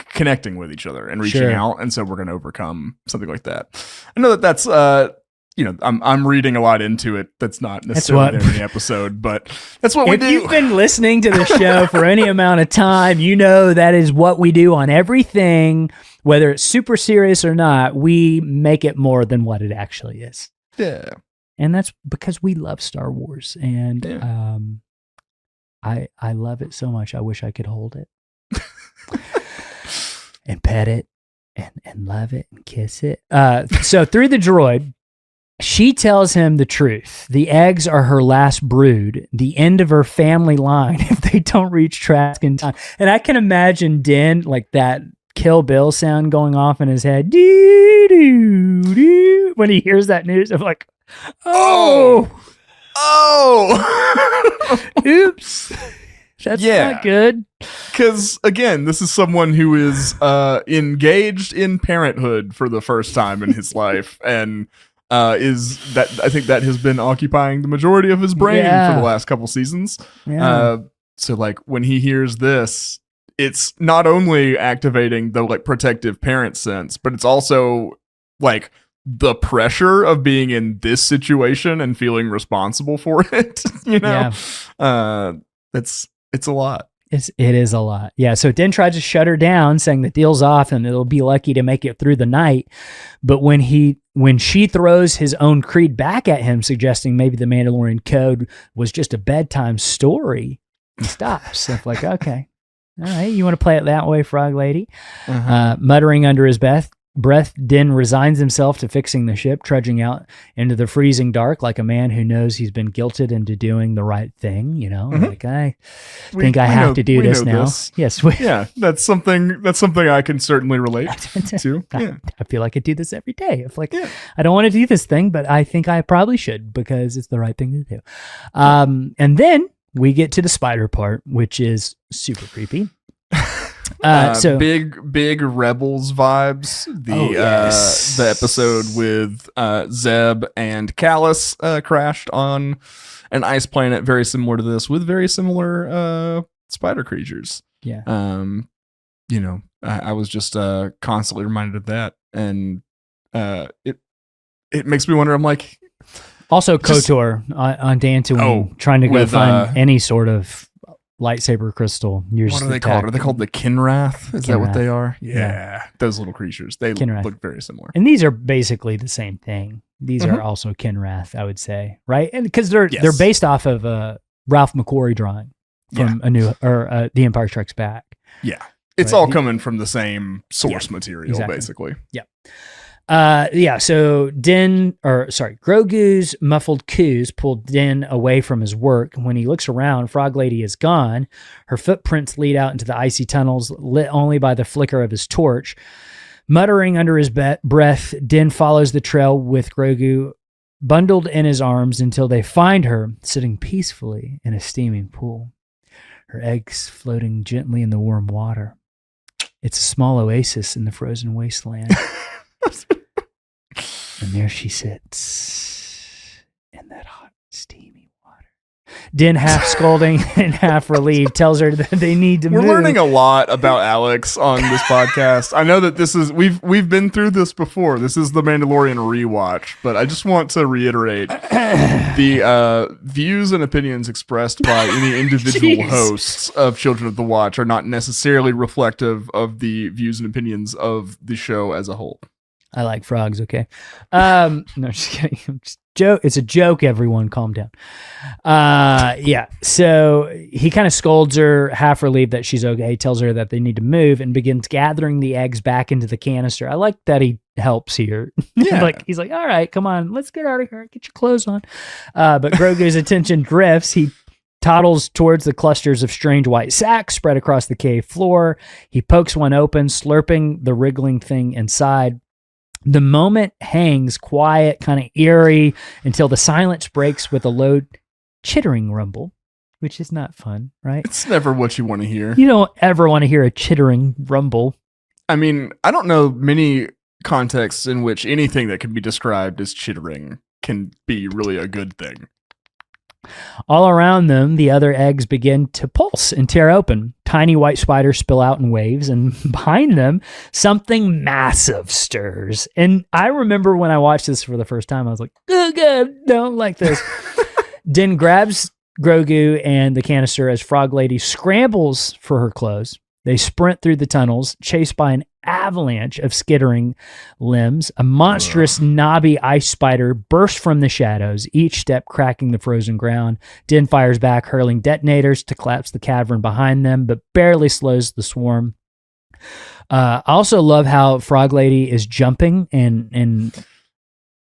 connecting with each other and reaching out, and so we're going to overcome something like that. I know that's I'm reading a lot into it. That's not necessarily there in the episode, but that's what we do. If you've been listening to the show for any amount of time, you know that is what we do on everything, whether it's super serious or not. We make it more than what it actually is. Yeah, and that's because we love Star Wars, and I love it so much. I wish I could hold it. And pet it and love it and kiss it. So through the droid, she tells him the truth. The eggs are her last brood, the end of her family line if they don't reach Trask in time. And I can imagine Din, like that Kill Bill sound going off in his head. Doo, doo, doo, when he hears that news of like, oh, oops. That's not good. Because, again, this is someone who is engaged in parenthood for the first time in his life. And I think that has been occupying the majority of his brain for the last couple seasons. Yeah. So, like, when he hears this, it's not only activating the, like, protective parent sense, but it's also, like, the pressure of being in this situation and feeling responsible for it, you know? Yeah. It's a lot. It is a lot. Yeah. So Din tried to shut her down, saying the deal's off and it'll be lucky to make it through the night. But when she throws his own creed back at him, suggesting maybe the Mandalorian code was just a bedtime story, he stops. I'm like, okay, all right, you want to play it that way, Frog Lady? Muttering under his breath, Din resigns himself to fixing the ship, trudging out into the freezing dark like a man who knows he's been guilted into doing the right thing. You know, like I think I have to do this now. Yes, that's something I can certainly relate to. Yeah. I feel like I do this every day. It's like I don't want to do this thing, but I think I probably should because it's the right thing to do. And then we get to the spider part, which is super creepy. So big Rebels vibes. The episode with Zeb and Callus crashed on an ice planet very similar to this, with very similar spider creatures. Yeah. I was just constantly reminded of that, and it makes me wonder. I'm like, also KOTOR on Dantooine trying to go find any sort of lightsaber crystal. What are they called? Are they called the Kinrath? Is that what they are? Yeah. Those little creatures. They look very similar. And these are basically the same thing. These are also Kinrath, I would say, right? And because they're based off of Ralph McQuarrie drawing from The Empire Strikes Back. Yeah, it's all coming from the same source material, basically. Yeah. So Grogu's muffled coos pulled Din away from his work. When he looks around, Frog Lady is gone. Her footprints lead out into the icy tunnels, lit only by the flicker of his torch. Muttering under his breath, Din follows the trail with Grogu bundled in his arms until they find her sitting peacefully in a steaming pool, her eggs floating gently in the warm water. It's a small oasis in the frozen wasteland. And there she sits in that hot, steamy water. Din, half scolding and half relieved, tells her that they need to move. We're learning a lot about Alex on this podcast. I know that we've been through this before. This is the Mandalorian Rewatch, but I just want to reiterate the views and opinions expressed by any individual hosts of Children of the Watch are not necessarily reflective of the views and opinions of the show as a whole. I like frogs, okay? No, just kidding. It's a joke, everyone. Calm down. So he kind of scolds her, half relieved that she's okay, tells her that they need to move, and begins gathering the eggs back into the canister. I like that he helps here. Yeah. He's like, all right, come on, let's get out of here. Get your clothes on. But Grogu's attention drifts. He toddles towards the clusters of strange white sacks spread across the cave floor. He pokes one open, slurping the wriggling thing inside. The moment hangs quiet, kind of eerie, until the silence breaks with a low chittering rumble, which is not fun, right? It's never what you want to hear. You don't ever want to hear a chittering rumble. I mean, I don't know many contexts in which anything that can be described as chittering can be really a good thing. All around them, the other eggs begin to pulse and tear open. Tiny white spiders spill out in waves, and behind them, something massive stirs. And I remember when I watched this for the first time, I was like, oh God, don't like this. Din grabs Grogu and the canister as Frog Lady scrambles for her clothes. They sprint through the tunnels, chased by an avalanche of skittering limbs. A monstrous knobby ice spider bursts from the shadows, each step cracking the frozen ground. Din fires back, hurling detonators to collapse the cavern behind them, but barely slows the swarm. I also love how Frog Lady is jumping, and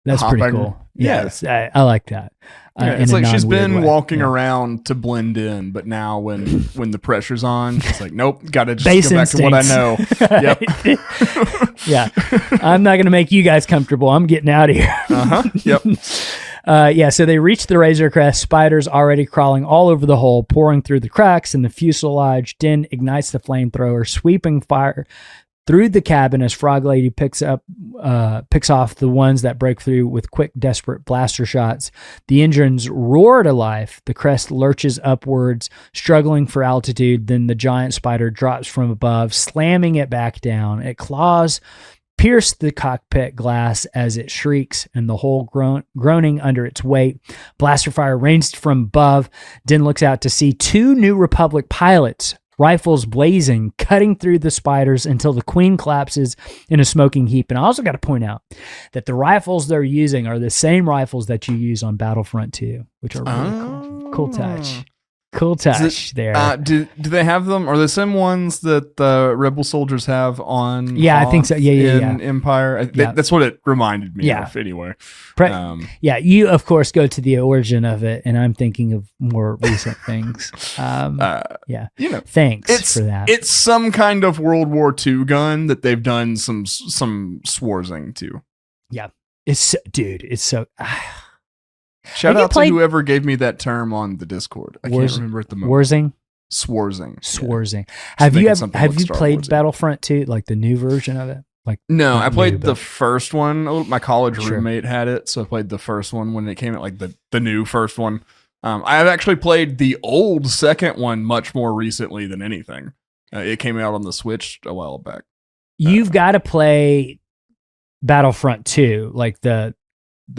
that's Hopping. pretty cool. Yes. I like that. It's like she's been way. walking around to blend in, but now when the pressure's on, she's like, nope, gotta just Base go back to what I know. Yep. Yeah. I'm not going to make you guys comfortable. I'm getting out of here. Yep. So they reach the Razor Crest, spiders already crawling all over the hole, pouring through the cracks in the fuselage. Din ignites the flamethrower, sweeping fire through the cabin as Frog Lady picks off the ones that break through with quick, desperate blaster shots. The engines roar to life. The crest lurches upwards, struggling for altitude. Then the giant spider drops from above, slamming it back down. It claws pierce the cockpit glass as it shrieks, and the whole groaning under its weight. Blaster fire rains from above. Din looks out to see two New Republic pilots, rifles blazing, cutting through the spiders until the queen collapses in a smoking heap. And I also got to point out that the rifles they're using are the same rifles that you use on Battlefront 2, which are really cool. Cool touch. Cool touch there. Do they have them? Are the same ones that the Rebel soldiers have on? Yeah, I think so. Yeah. Empire. That's what it reminded me of. Anyway, you of course go to the origin of it, and I'm thinking of more recent things. Thanks for that. It's some kind of World War II gun that they've done some swarzing to. Yeah, it's so. Shout out to whoever gave me that term on the Discord. I can't remember at the moment. Swarzing. Have you played Battlefront 2, like the new version of it? No, I played the first one. My college roommate had it, so I played the first one when it came out, like the new first one. I have actually played the old second one much more recently than anything. It came out on the Switch a while back. You've got to play Battlefront 2, like the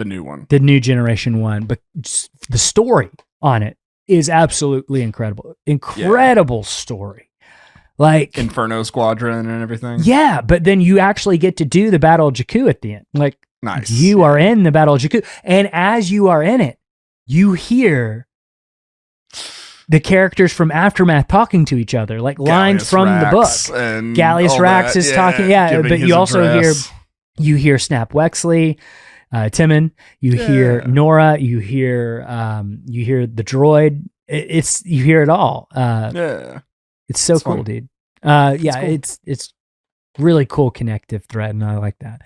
new one, the new generation one, but the story on it is absolutely incredible story, like Inferno Squadron and everything. Yeah, but then you actually get to do the Battle of Jakku at the end. Like, nice. You are in the Battle of Jakku, and as you are in it, you hear the characters from Aftermath talking to each other, like lines from the book. Gallius Rax is talking, but you also hear Snap Wexley, Timon, you hear Nora, you hear the droid. You hear it all. It's so cool, fun. Dude. It's cool. It's really cool connective thread, and I like that.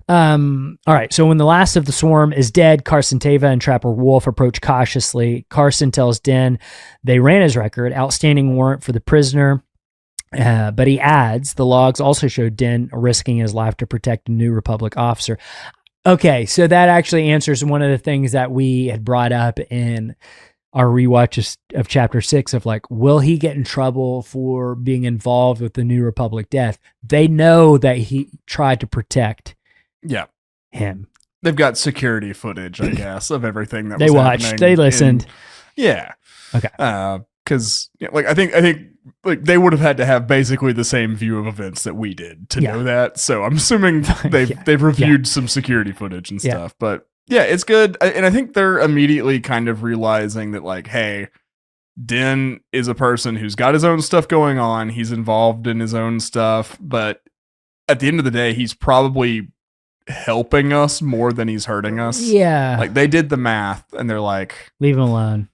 All right, so when the last of the swarm is dead, Carson Teva and Trapper Wolf approach cautiously. Carson tells Din they ran his record, outstanding warrant for the prisoner. But he adds, the logs also show Din risking his life to protect a New Republic officer. Okay, so that actually answers one of the things that we had brought up in our rewatch of Chapter 6 of like, will he get in trouble for being involved with the New Republic death? They know that he tried to protect him. They've got security footage, I guess, of everything that they watched. They listened. Okay. Because I think like they would have had to have basically the same view of events that we did to know that. So I'm assuming they've reviewed some security footage and stuff. But yeah, it's good. And I think they're immediately kind of realizing that, like, hey, Din is a person who's got his own stuff going on. He's involved in his own stuff. But at the end of the day, he's probably helping us more than he's hurting us. Yeah. Like, they did the math and they're like, leave him alone.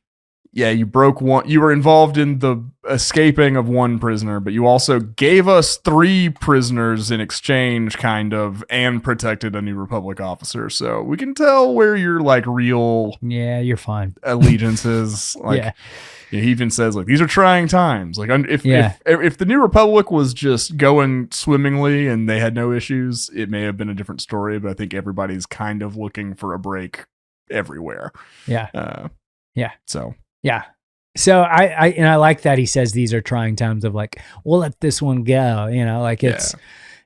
yeah, you broke one. You were involved in the escaping of one prisoner, but you also gave us 3 prisoners in exchange, kind of, and protected a New Republic officer. So we can tell where your like real you're fine allegiances. Like, yeah. he even says like these are trying times. Like if the New Republic was just going swimmingly and they had no issues, it may have been a different story. But I think everybody's kind of looking for a break everywhere. Yeah. So. Yeah. So I like that he says these are trying times of like, we'll let this one go. You know, like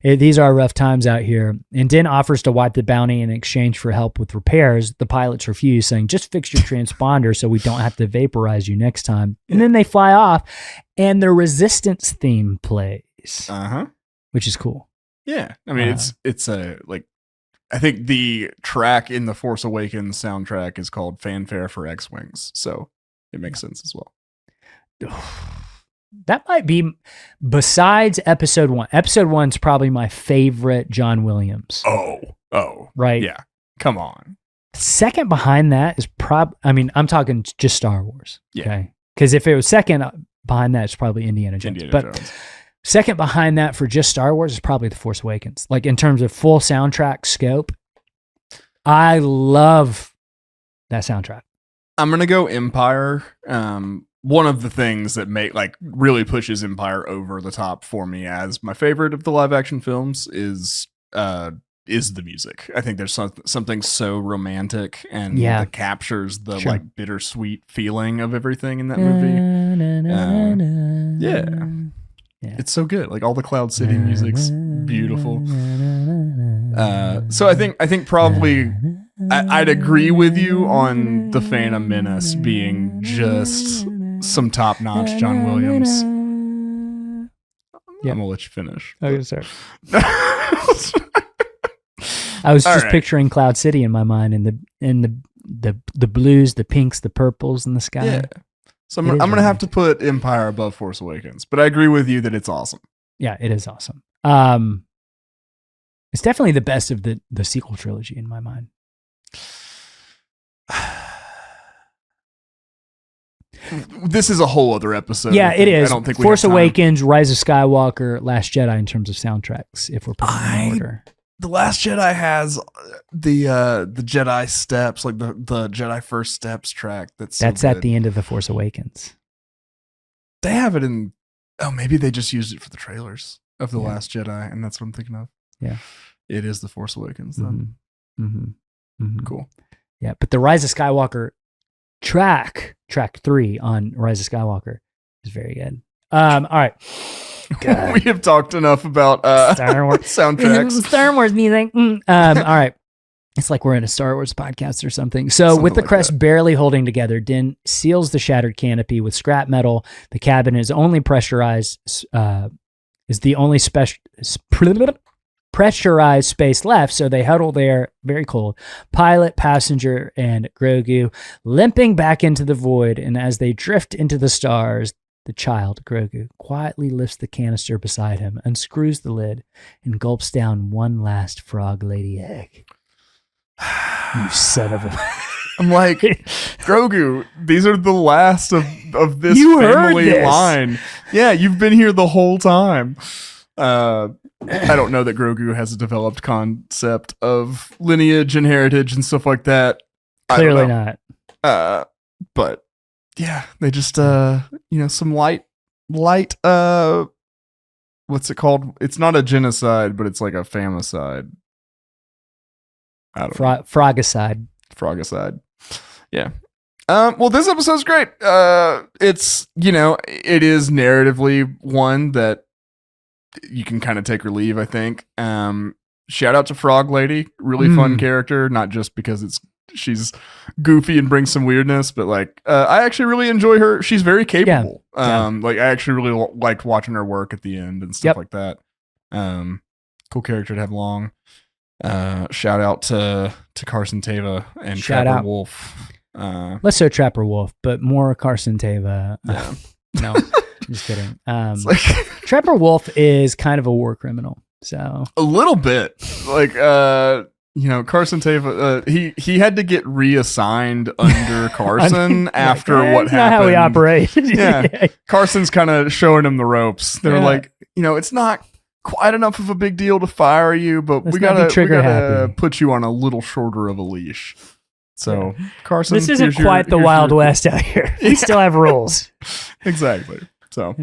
these are rough times out here. And Din offers to wipe the bounty in exchange for help with repairs. The pilots refuse, saying, just fix your transponder so we don't have to vaporize you next time. And then they fly off and the Resistance theme plays, which is cool. Yeah. I mean, it's a like, I think the track in the Force Awakens soundtrack is called Fanfare for X-Wings. So it makes sense as well. That might be, besides episode 1. Episode 1's probably my favorite John Williams. Oh. Right? Yeah. Come on. Second behind that is I'm talking just Star Wars. Yeah. Okay. Because if it was second behind that, it's probably Indiana Jones. Jones. Second behind that for just Star Wars is probably The Force Awakens. Like in terms of full soundtrack scope, I love that soundtrack. I'm going to go Empire. One of the things that really pushes Empire over the top for me as my favorite of the live action films is the music. I think there's something so romantic and that captures the like bittersweet feeling of everything in that movie. Yeah. It's so good. Like all the Cloud City music's beautiful. So I think probably I'd agree with you on the Phantom Menace being just some top-notch John Williams. Yeah. I'm gonna let you finish. Okay, sorry. I was just picturing Cloud City in my mind, and the blues, the pinks, the purples in the sky. Yeah. So I'm gonna have to put Empire above Force Awakens, but I agree with you that it's awesome. Yeah, it is awesome. It's definitely the best of the sequel trilogy in my mind. This is a whole other episode. Yeah, it is. I don't think Force Awakens, Rise of Skywalker, Last Jedi in terms of soundtracks, if we're putting them in order. The Last Jedi has the Jedi Steps, like the Jedi First Steps track. That's at the end of The Force Awakens. They have it in. Oh, maybe they just used it for the trailers of The Last Jedi, and that's what I'm thinking of. Yeah, it is The Force Awakens then. Cool. Yeah, but the Rise of Skywalker track 3 on Rise of Skywalker is very good. All right. God. We have talked enough about Star Wars soundtracks. Star Wars music. All right. It's like we're in a Star Wars podcast or something. So with the crest barely holding together, Din seals the shattered canopy with scrap metal. The cabin is only pressurized, is the only pressurized space left, so they huddle there, very cold. Pilot, passenger, and Grogu limping back into the void, and as they drift into the stars, the child, Grogu, quietly lifts the canister beside him, unscrews the lid, and gulps down one last frog lady egg. You son of a... I'm like, Grogu, these are the last of this family line. Yeah, you've been here the whole time. I don't know that Grogu has a developed concept of lineage and heritage and stuff like that. Clearly not. But yeah, they just some light what's it called? It's not a genocide, but it's like a famicide. I don't know. Frogicide. Yeah. Well, this episode's great. It's, it is narratively one that you can kind of take or leave, I think. Shout out to Frog Lady. Really fun character, not just because she's goofy and brings some weirdness, but like I actually really enjoy her. She's very capable. Like I actually really liked watching her work at the end and stuff like that. Cool character to have along. Shout out to Carson Teva and Trapper Wolf. Let's say Trapper Wolf, but more Carson Teva. Yeah. No, just kidding. Trapper Wolf is kind of a war criminal. So a little bit like Carson Teva, he had to get reassigned under Carson after what happened. Not how we operate. Yeah. Carson's kind of showing him the ropes. They're like, it's not quite enough of a big deal to fire you, but we gotta put you on a little shorter of a leash. So Carson, this isn't quite the Wild West out here. We still have rules. Exactly. So,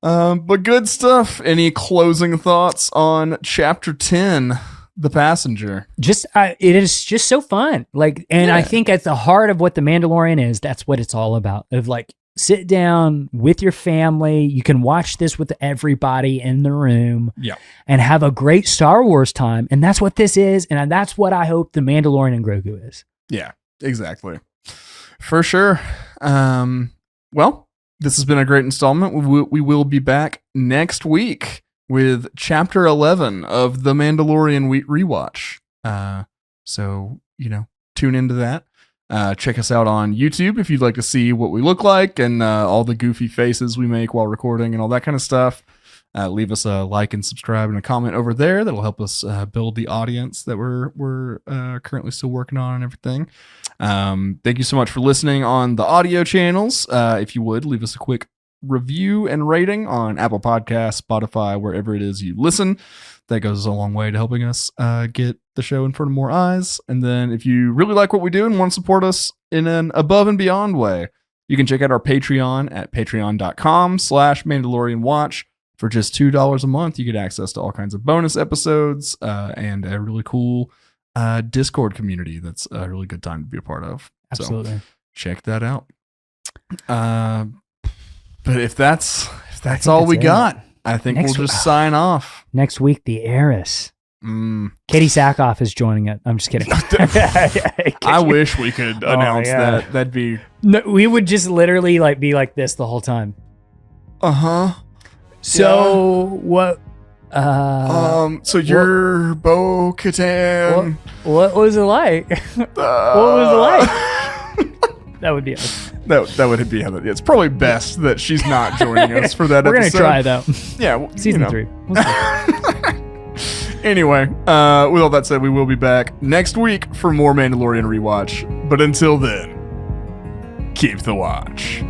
but good stuff. Any closing thoughts on Chapter 10, The Passenger? It is just so fun. I think at the heart of what The Mandalorian is, that's what it's all about. Of sit down with your family. You can watch this with everybody in the room. Yeah. And have a great Star Wars time. And that's what this is. And that's what I hope The Mandalorian and Grogu is. Yeah, exactly. For sure. Well, this has been a great installment. We will be back next week with Chapter 11 of The Mandalorian Rewatch. So, tune into that. Check us out on YouTube if you'd like to see what we look like and all the goofy faces we make while recording and all that kind of stuff. Leave us a like and subscribe and a comment over there. That'll help us build the audience that we're currently still working on and everything. Thank you so much for listening on the audio channels. If you would, leave us a quick review and rating on Apple Podcasts, Spotify, wherever it is you listen. That goes a long way to helping us get the show in front of more eyes. And then if you really like what we do and want to support us in an above and beyond way, you can check out our Patreon at patreon.com/MandalorianWatch. For just $2 a month, you get access to all kinds of bonus episodes and a really cool Discord community that's a really good time to be a part of. Absolutely. So check that out. But if that's all we got, I think we'll just sign off. Next week, the heiress. Katie Sackhoff is joining it. I'm just kidding. I wish we could announce that. That'd be... No, we would just literally be like this the whole time. Uh-huh. So what? So you're Bo-Katan. What was it like? What was it like? That would be us. That would be how. It's probably best that she's not joining us for that. We're episode. Gonna try though. Yeah, season 3. Anyway, with all that said, we will be back next week for more Mandalorian Rewatch. But until then, keep the watch.